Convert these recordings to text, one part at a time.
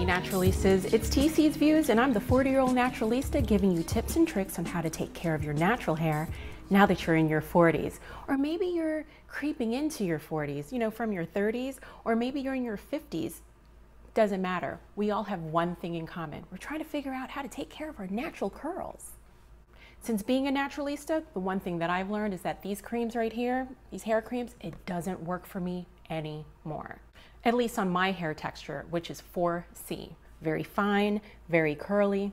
Hey Naturalistas, it's TC's Views and I'm the 40-year-old Naturalista giving you tips and tricks on how to take care of your natural hair now that you're in your 40s. Or maybe you're creeping into your 40s, you know, from your 30s, or maybe you're in your 50s. Doesn't matter. We all have one thing in common. We're trying to figure out how to take care of our natural curls. Since being a Naturalista, the one thing that I've learned is that these creams right here, these hair creams, it doesn't work for me anymore. At least on my hair texture, which is 4C. Very fine, very curly.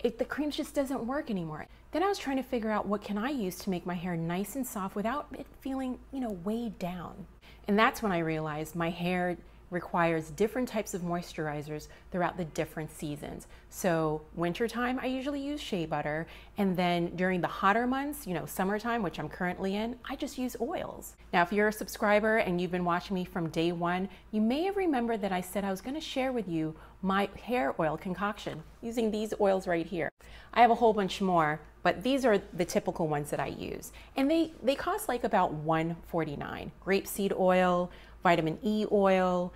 The creams just doesn't work anymore. Then I was trying to figure out what can I use to make my hair nice and soft without it feeling, you know, weighed down. And that's when I realized my hair requires different types of moisturizers throughout the different seasons. So wintertime, I usually use shea butter. And then during the hotter months, you know, summertime, which I'm currently in, I just use oils. Now, if you're a subscriber and you've been watching me from day one, you may have remembered that I said I was gonna share with you my hair oil concoction using these oils right here. I have a whole bunch more, but these are the typical ones that I use. And they cost like about $1.49. Grapeseed oil, vitamin E oil,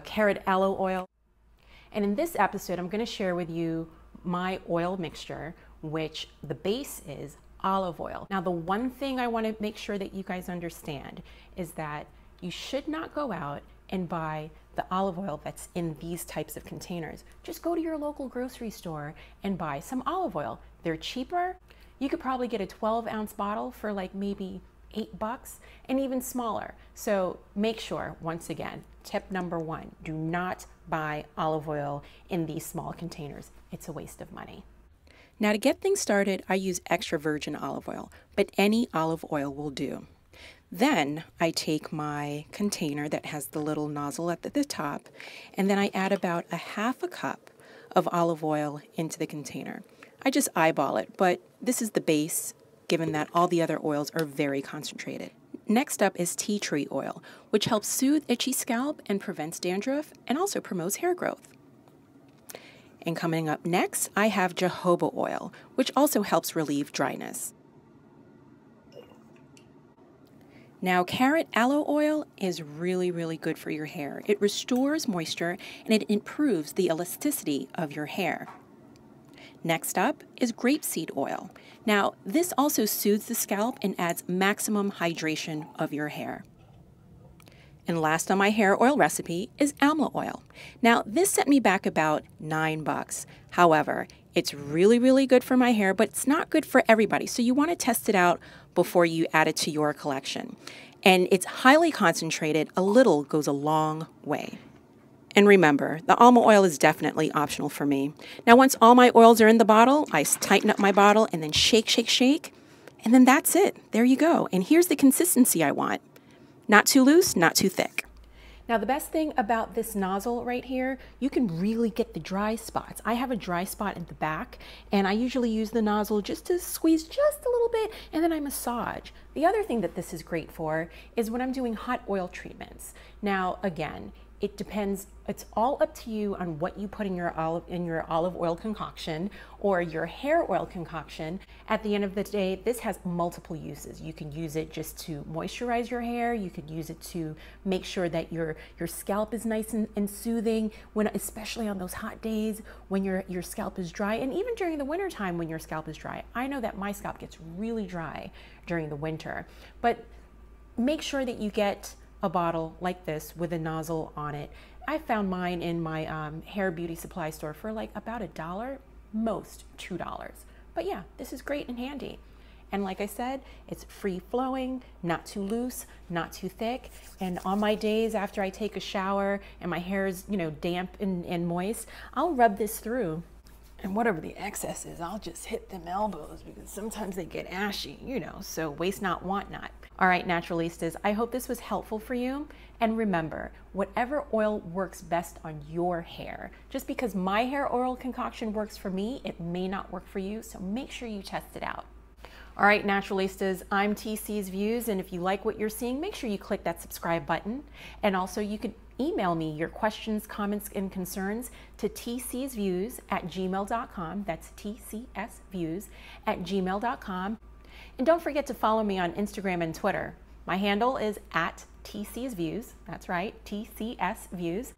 carrot aloe oil. And in this episode, I'm gonna share with you my oil mixture, which the base is olive oil. Now, the one thing I wanna make sure that you guys understand is that you should not go out and buy the olive oil that's in these types of containers. Just go to your local grocery store and buy some olive oil. They're cheaper. You could probably get a 12-ounce bottle for like maybe $8 and even smaller. So make sure, once again, tip number one, do not buy olive oil in these small containers. It's a waste of money. Now to get things started, I use extra virgin olive oil, but any olive oil will do. Then I take my container that has the little nozzle at the top, and then I add about a half a cup of olive oil into the container. I just eyeball it, but this is the base, given that all the other oils are very concentrated. Next up is tea tree oil, which helps soothe itchy scalp and prevents dandruff and also promotes hair growth. And coming up next, I have jojoba oil, which also helps relieve dryness. Now, carrot aloe oil is really good for your hair. It restores moisture and it improves the elasticity of your hair. Next up is grapeseed oil. Now, this also soothes the scalp and adds maximum hydration of your hair. And last on my hair oil recipe is almond oil. Now, this set me back about $9. However, it's really good for my hair, but it's not good for everybody. So you want to test it out before you add it to your collection. And it's highly concentrated. A little goes a long way. And remember, the almond oil is definitely optional for me. Now, once all my oils are in the bottle, I tighten up my bottle and then shake, and then that's it. There you go. And here's the consistency I want. Not too loose, not too thick. Now, the best thing about this nozzle right here, you can really get the dry spots. I have a dry spot in the back, and I usually use the nozzle just to squeeze just a little bit, and then I massage. The other thing that this is great for is when I'm doing hot oil treatments. Now, again, it depends, it's all up to you on what you put in your olive oil concoction or your hair oil concoction. At the end of the day, this has multiple uses. You can use it just to moisturize your hair. You could use it to make sure that your scalp is nice and soothing, especially on those hot days when your scalp is dry, and even during the winter time when your scalp is dry. I know that my scalp gets really dry during the winter, but make sure that you get a bottle like this with a nozzle on it. I found mine in my hair beauty supply store for like about $1, most $2. But yeah, this is great and handy. And like I said, it's free flowing, not too loose, not too thick. And on my days after I take a shower and my hair is, you know, damp and moist, I'll rub this through. And whatever the excess is, I'll just hit them elbows because sometimes they get ashy, you know, so waste not, want not. All right, Naturalistas, I hope this was helpful for you. And remember, whatever oil works best on your hair. Just because my hair oil concoction works for me, it may not work for you, so make sure you test it out. All right, Naturalistas, I'm TC's Views, and if you like what you're seeing, make sure you click that subscribe button. And also you can email me your questions, comments, and concerns to tcsviews@gmail.com. That's tcsviews@gmail.com. And don't forget to follow me on Instagram and Twitter. My handle is @TCsViews. That's right, TCSViews.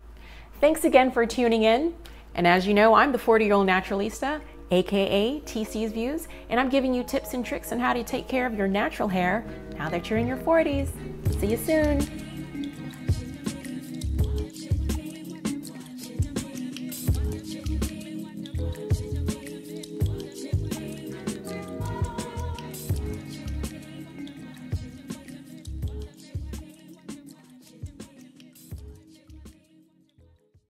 Thanks again for tuning in. And as you know, I'm the 40-year-old Naturalista, aka TC's Views, and I'm giving you tips and tricks on how to take care of your natural hair now that you're in your 40s. See you soon.